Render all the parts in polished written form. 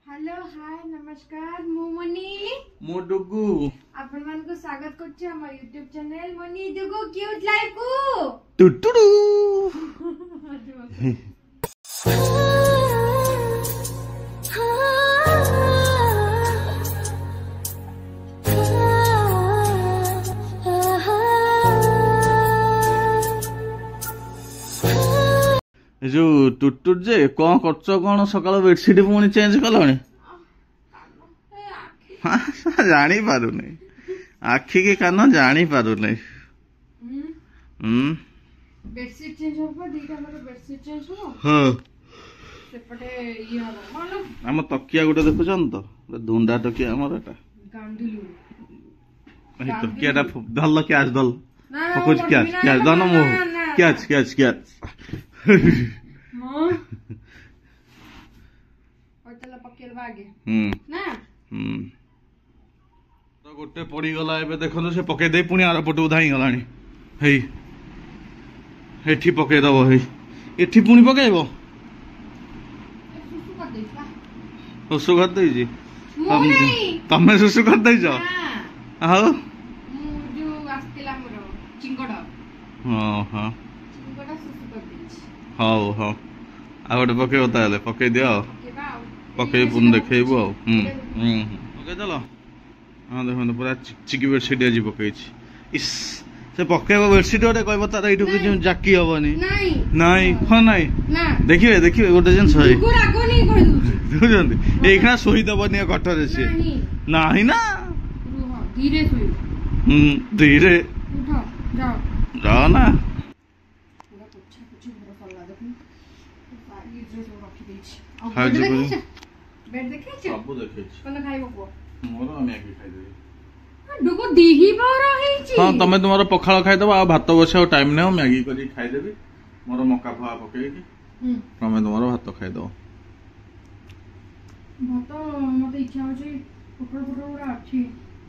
Hello hi नमस्कार मु money मो डुगु आपण मान को स्वागत करछि हमर YouTube channel money Dugu cute life को टुटुडु जो टुटुट जे कौन करछ कौन सकाळ बेडशीट पुणी चेंज कलणी जानी पारु नहीं आखि के कान जानी पारु नहीं बेडशीट चेंज हो दीटा मतलब बेडशीट चेंज हो हां सेपटे ये हो मानो हम तकिया गुटे देखुछन तो धुंडा तकिया हमर एटा गांडीलू ए तकियाटा धल क्याच धल पकोच क्याच दन मो क्याच मो ओतला पकेल बागे ना तो गोटे पड़ी गला एबे देखो से पके दे पुनी आर पटु धाई गलानी हेई एठी पके दबो हेई एठी पुनी पकेबो सुसु कर देइबा सुसु कर देइ जी मो नहीं तमे सुसु कर देइ छ हां मु जो आस्तिला मोर चिंगडा हां हां चिंगडा सुसु कर देइछि हां हां आ गोटे पके ताले पके दियो पके पुन देखेबो पके दलो हां देखो पूरा चिकचिकी बेडशीट आज पके इस से पकेबो बेडशीट गोटे कहबो तार एठु कि जाकी हबनी नहीं नहीं कोन नहीं ना देखिए गोटे जन सही गुरा कोनी कहि दउ बुझंती एखना सोही दबनी कटरे से नहीं ना रुह धीरे सोई धीरे उठो जाओ जाओ ना पूरा पोछा पोछी घर सल्ला देखु सारी ड्रेस रखी देछि हां जी बेड देखे छ सब देखे छ कोन खाइबो को मोर मैगी खाइ देबी डुगो दीही पर रही हां तमे तुम्हारा पखाळ खाइ दबा आ भात बसे टाइम नै मैगी करी खाइ देबी मोर मक्का फा पके की तमे तुम्हारा भात खाइ दो भात मते इच्छा होची पकड़ पकड़ उरा अछि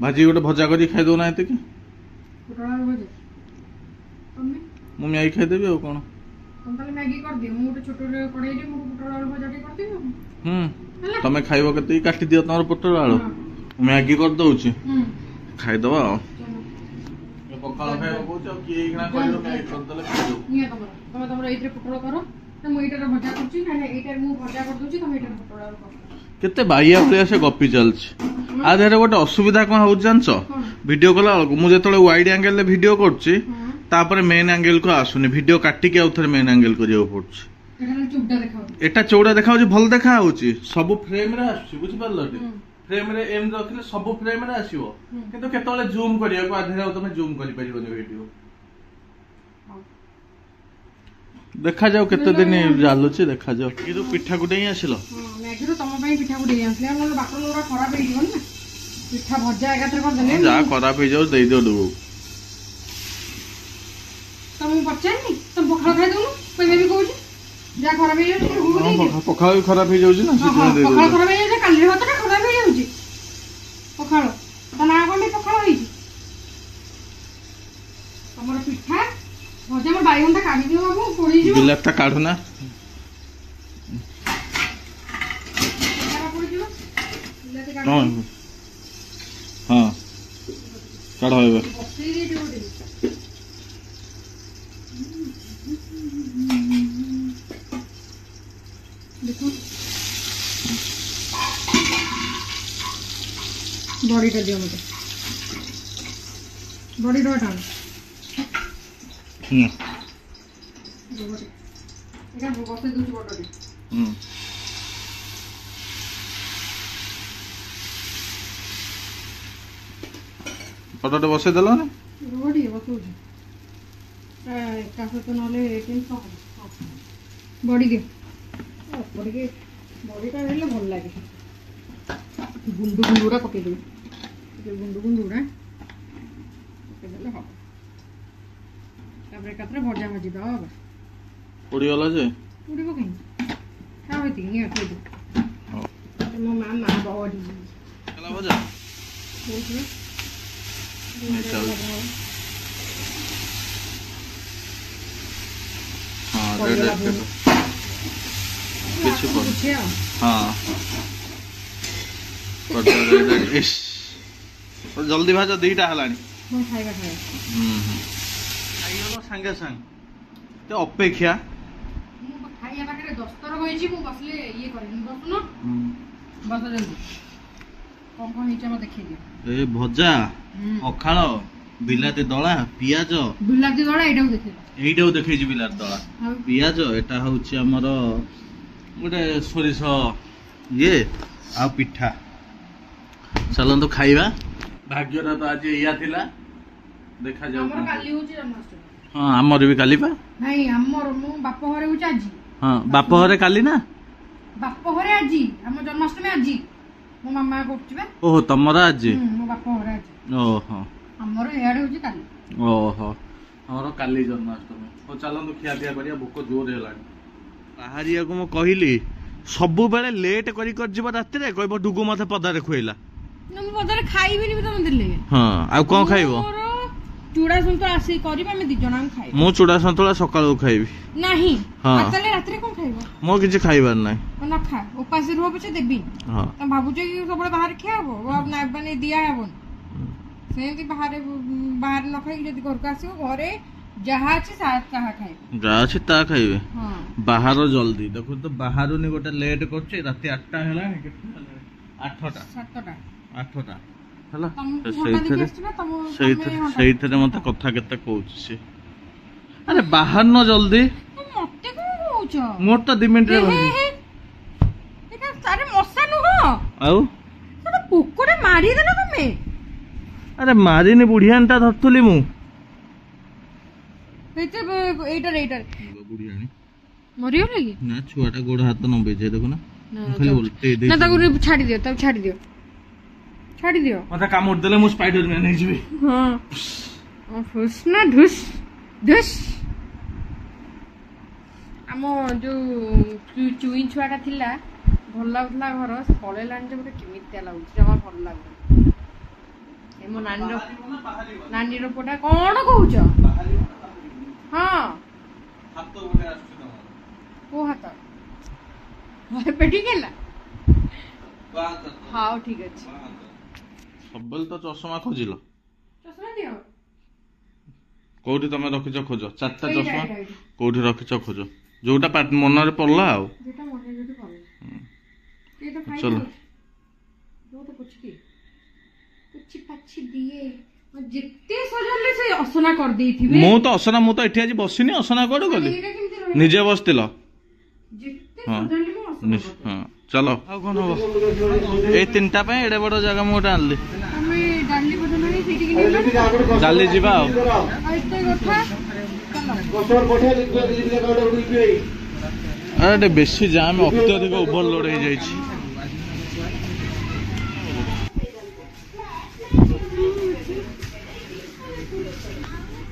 भाजी गोटे भजा करी खाइ दो ना एते की पकड़ा भजे तमे मु मैगी खाइ देबी और कोन तम तले मैगी कर दे मु छोटो कड़ाई रे मु पकड़ आलू भजा टे कर देबो तमे खाइबो केते काटी दियो तमर पटल आलू मैगी कर दउची खाइ दबा पखाळ खाइबो कोच की एकना करियो मैगी कर दले खाइ दो निया तमरा तमरा एतरे पकड़ करो त मु एटार भजा करची ना एटार मु भजा कर दोची तमे एटार पकड़ आलू कर केते बाइया प्रिया से गपी चलछ आ देरे गोटे असुविधा कोन हो जानछ वीडियो कला मु जेतले वाइड एंगल ले वीडियो करछि तापर मेन एंगल को आसुनी वीडियो काटी के आउथर मेन एंगल करियो पड़छ एटा चौड़ा देखाउ भल देखाउ सब फ्रेम रे आछि बुझि परलटी फ्रेम रे एम रखले सब फ्रेम रे आसीबो किंतु केतले जूम करिया को आधेरा तमे जूम करि परिबो वीडियो देखा जाओ केते दिन जालुची देखा जाओ कि जो पिठा गुडे ही आसिलो मैगी रो तम पई पिठा गुडे आसले मोर बाटन ओरा खराब हे दिवन ना पिठा भजा एगातर कर देले जा खराब हे जाओ दे दो डुगु तुम पचानी तुम पखाळ खाइ दउनु पहिले भी कहू जा खराब हे जाउ गुगु दे पखाळ खराब हे जाउची ना सितना दे दो पखाळ खराब हे जाउ काली भात खराब हे जाउची पखाळ त ना कोन पखाळ होई हमर पिठा भजा मोर बाइगनटा काढी दियो बाबू पोड़ी जिवो बिलाटा काढू ना हां हां काढो एबे देखो बॉडी टा दियो मते बॉडी डॉट आन एका बसे दूची बॉडी पटोटे बसे देलो ना बॉडी बसुची कासे तो नले टेन सो बॉडी के बॉडी टा हेले भल लागे गुंडू गुंडूरा पके दे गुंडू गुंडूरा पके देले हो तापर कतरे भजा भाजी दो उड़ी वाला जे उड़ी बकई का होती नि आके दे हां मो मामा बॉडी चला भजा बोल नहीं चल हाँ रेड କିଛି हाँ जल्दी भाज दीटा है खाइबा सागे सांग तो अपेक्षा खाइया पाखे 10 थर होइछि मु बसले ये करिन बसनो बस जल्दी कौन नीचे मत देखिए ए भजा अखाल बिलाती दला पियाज बिलाती दला एइटाऊ देखै छी बिलाती दला पियाज एटा होछि हमर गोटे सोरिष ये आ पिठा चलन तो खाइबा भाग्यरा तो आज या थिला देखा जाऊ हमर काली होछि जन्माष्टमी हां हमर भी काली बा नहीं हमर मु बाप घरे होछि आजी हां बाप घरे काली ना बाप घरे आजी हम जन्माष्टमी आजी मो मामा कोछि बा ओहो तमरा आजी मो बाप घरे आजी ओहो हमर एयाडे होछि काली ओहो हमर काली जन्माष्टमी ओ चलन तो खिया पिया करिया भूख जोर हेलानी बाहरिया को म कहिली सबु बेले लेट करी कर जीव राति रे कहबो डुगु मथे पदारे खुइला न मु पदारे खाइबिनी भी तम दिले हां आ कोन खाइबो चूड़ा संतुला आसी करिबा हम 2 जणा खाइ मु चूड़ा संतुला सकाळो खाइबी नाही हां आतले राति रे कोन खाइबो मो किछि खाइबार नै न खा उपास रहबो पछे देबी हां त भाबु जे सबले बाहर खाबो अब ना बने दिया हेबो सेंती बाहर न खाइ जदी घर का आसीओ घरे जहा अछि साथ कहा खाइ जा अछि ता खाइबे हां बाहर जल्दी देखो तो बाहर नि गोटे लेट करछे राति 8टा होला केते 8टा 8टा हला ସେଇଥିରେ ମତେ କଥା କେତେ କହୁଛି ସେ अरे बाहर न जल्दी मते को कहउछ मोर त 2 मिनिट रे एटा सारे मसा नु हो आउ सेटा पोकोरे मारी देला तमे अरे मारिनी बुढ़ियानटा धरथुली मु एटा बुढ़ियानी मरियो लगी ना छुआटा गोड़ हाथ न बेजे देखो ना खाली उल्टे दे ना ताको छाड़ी दियो मते कामोड़ देले मु स्पाइडरमैन हे जिबी हां फुस ना धुस आमो जो चुई छुआटा थिला भल लागुला घर पळेलान जे गोटे केमितिया लागुछ जमा भल लागु एमो नानी रो पोटा कोन कहउछ हां हाथ तो गोटे आछी त को हाथ पेटी गेला हां ठीक अछि सबल तो चश्मा खोजिलो चश्मा दियो कोठी तमे रखिछ खोज चारटा चश्मा कोठी रखिछ खोज जोटा मन रे पड़ला आ जेटा मन रे जोटा पड़ला ये तो फाइन चलो जो तो कुछ पाछी दिए जिते सजले से असना कर देथिबे मु तो असना मु तो एठी आज बसिनी असना कोड गली निजे बसतिलो जिते सजले मु असना हां चलो आ कोन हो ए तीनटा पे एडे बड़ जगह मोटा आनली हमें डाली बदन नहीं सीटी के नहीं डाली जीवा आ आइते गोठा गोसर कोठे लिखले काडे उडी अरे बेसी जाम अत्यधिक ओवरलोड हो जाई छी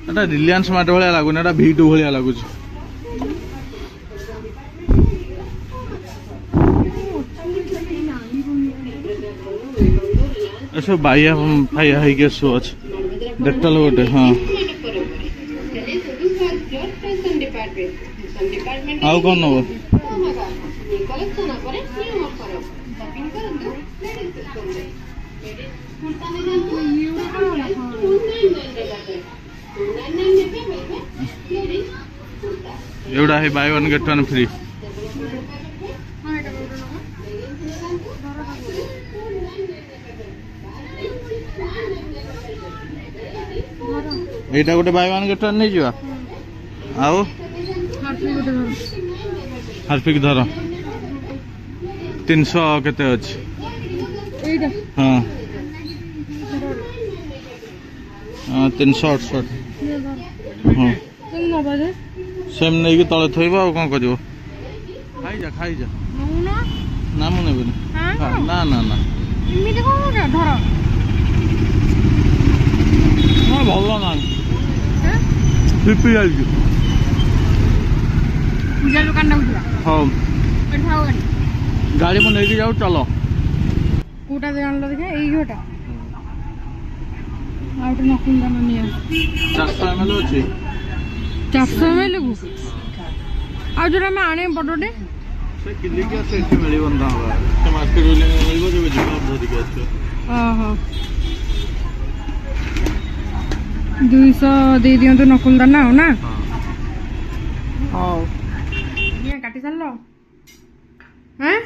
एटा रिलायंस मार्ट भलिया लागुन एटा V2 भलिया लागुछ ऐसे बाया फाया है के सोच देखतल गोटे हां आउ कोन नो एवढा है by one get one free एटा गोटे बाय वन गेट वन नहीं जिवा आओ हार्पिक धर 300 केते अछि एटा हां 368 हां तुम न बजे सेम नहीं कि तले थइबा और कोन करिवो खाई जा नौना ना मु नेबे हां ना ना ना इमिते कोन धर हां भलो ना हैं पीपी आइ पूजा दुकान उठला हां बैठाओ गाड़ी में लेके जाओ चलो कोटा जान लो देखा एई घोटा आउट नकुल दाना निया 400 ml अछि 400 ml लगु आ जोरा में आने बडोडे से किलिकिया से एठी मिलिबन दावा से मार्केट बिल्डिंग मिलबो जे जिबा धरि के आछो ओहो 200 दे दियो तो नकुल दाना हो ना हां ये काटी चललो हैं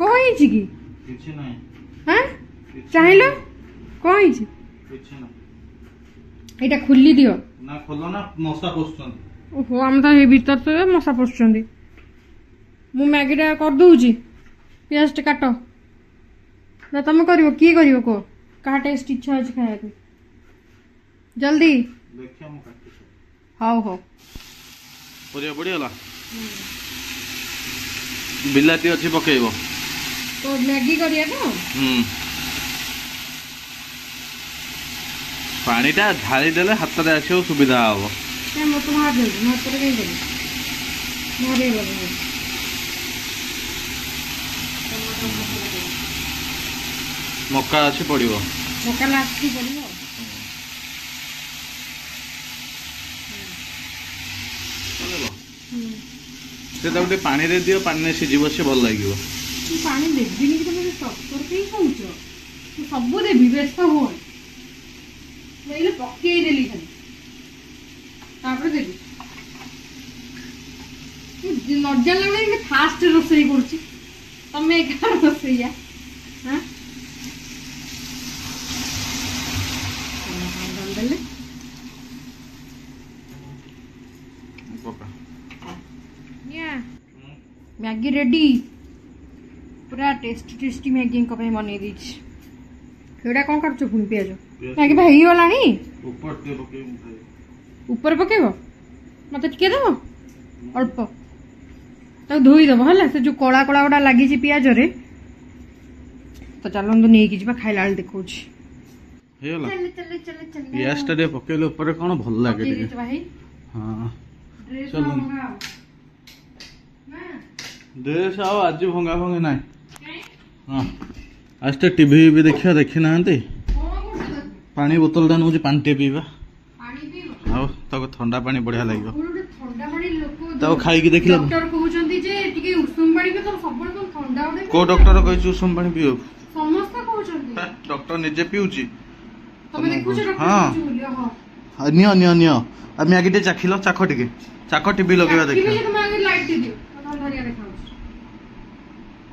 कोई छी की किछि नै हैं चाहिलो कोई छी किछि नै एटा खुली दियो ना खोलो ना मसा पोछन ओहो हम तो हे भीतर तो मशा पशुचंदी मु मैगी टा कर दूची पियाज टे काट ना तुम करिवो की करिवो को का टेस्ट इच्छा है खाया को जल्दी देखिया मु काटी हाउ हो परिया बढ़ियाला बिलाती अछि पकेइबो तो मैगी करिया तो पानीटा ढाली देले हातरे आछो सुविधा हबो क्या मो तो मार दे मो तो कहीं दे मारे लगे मक्का अछि पड़िबो मक्का लास्टी पड़िबो से तो पानी रे दियो पानी ने सिजिबो से भल लागिवो पानी देबिनी कि तुम स्टॉप करके ही कहउछो तू सब देबी व्यस्त हो मैले पक्के देली खाली तापर देबी तू नजर लगले कि फास्ट रोसई करछि तमे एका रोसईया हां दले पका या मैगी रेडी पूरा टेस्टी मैगी को पे बनै दी छी केडा कोन करछ पुनी पियाज मैगी भाई गलानी ऊपर ते पके खाइ ऊपर पकेबो मते टिके देबो अल्प तो धोई देबो हला से जो कोला कोला गोटा लागि छी पियाज रे तो चलन तो नेकी जिबा खाइला आल देखौ छी हेला चल पियाज टा दे पकेले ऊपर कोन भल लागे रे भाई हां ड्रेस चलो। मंगाओ ना देश आओ आज भंगा भंगे नाय हां आज तो टीवी भी देखिया देखि नांती पानी बोतल दान मुझे पानी टे पीबा पानी पीबो आओ तो ठंडा पानी बढ़िया लागो ठंडा पानी लोक तो खाई की देखिला डॉक्टर कहउचंती जे टिके उषुम पानी के तो सबल कोन ठंडा उडे को डॉक्टर कहै सुम पानी पियो समस्त कहउचंती डॉक्टर निजे पिउची तमे देखुछ डॉक्टर हाँ। कहउछ बोलियो हां नियो नियो नियो अब मैगी टे चाखिलो चाखो टिके चाखो टीवी लगेबा टीवी देखियो जे तुम आगे लाइट दे दियो तो धरिया देखाउछ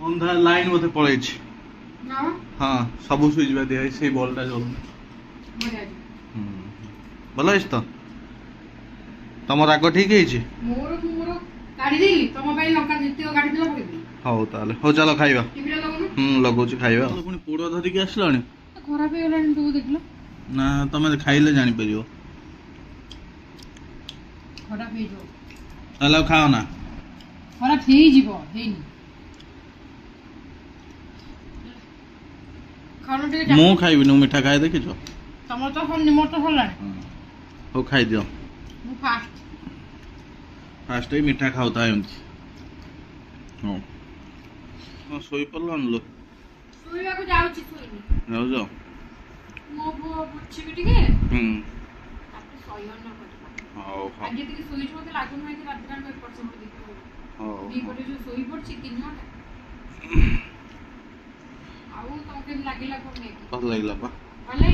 अंधा लाइन मते पड़ै छी ना हां सब सुइच बा दे से बॉलटा जल बढ़िया जी भलो इस तो तमर आगो ठीक है छी मोर गाड़ी देली तम भाई लंका जितियो गाड़ी दिला पड़े हो ताले हो चलो खाइबा टीवी रे लगनु लगो छी खाइबा पुनी पोड़ो धरि के आसलानी खराब हे गेलानी तू देखलो ना तमे खाइले जानि परियो खराब हे जो ताले खाओ ना खराब हे जीवो हेनी खानो टिके मु खाइबि नु मिठा खाइ देखि छ तमर तो हम निमर तो हलानी हो खाइ दियो मु फास्ट फास्ट ही मिठा खाउता एमती हो हो सोई पल्लन लो सोइबा को जाउची सोइनी जाओ जाओ मो बुच्ची भी टिके तापर सोइवन न पटका हो हो आगे टिके सोइछ मते लागुन होई कि रात कान 1% देखो हो दी पटे जो सोई पड़ची 3 घंटा आउ तमके लागिला कोन ने भल लागला बा भले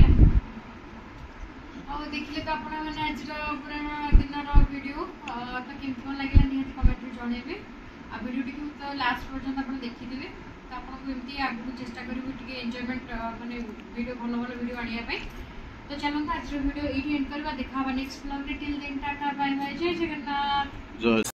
ଆଉ ଦେଖିଲେ ତ ଆପଣ ମାନେ ଆଜିର ପୁରା ଦିନର ଭିଡ଼ିଓ ତ କେମିତି କ'ଣ ଲାଗିଲା ନିହାତି କମେଣ୍ଟରେ ଜଣେଇବେ ଆଉ ଭିଡ଼ିଓଟିକୁ ତ ଲାଷ୍ଟ ପର୍ଯ୍ୟନ୍ତ ଆପଣ ଦେଖିଥିବେ ତ ଆପଣଙ୍କୁ ଏମିତି ଆଗକୁ ଚେଷ୍ଟା କରିବୁ ଟିକେ ଏନ୍ଜୟମେଣ୍ଟ ମାନେ ଭିଡ଼ିଓ ଭଲ ଭଲ ଭିଡ଼ିଓ ଆଣିବା ପାଇଁ ତ ଚାଲନ୍ତୁ ଆଜିର ଭିଡ଼ିଓ ଏଇଠି ଏଣ୍ଡ କରିବା ଦେଖା ହେବା ନେକ୍ସଟ ବ୍ଲଗ୍ରେ till then tata bye bye ଜୟ ଜଗନ୍ନାଥ ଜୟ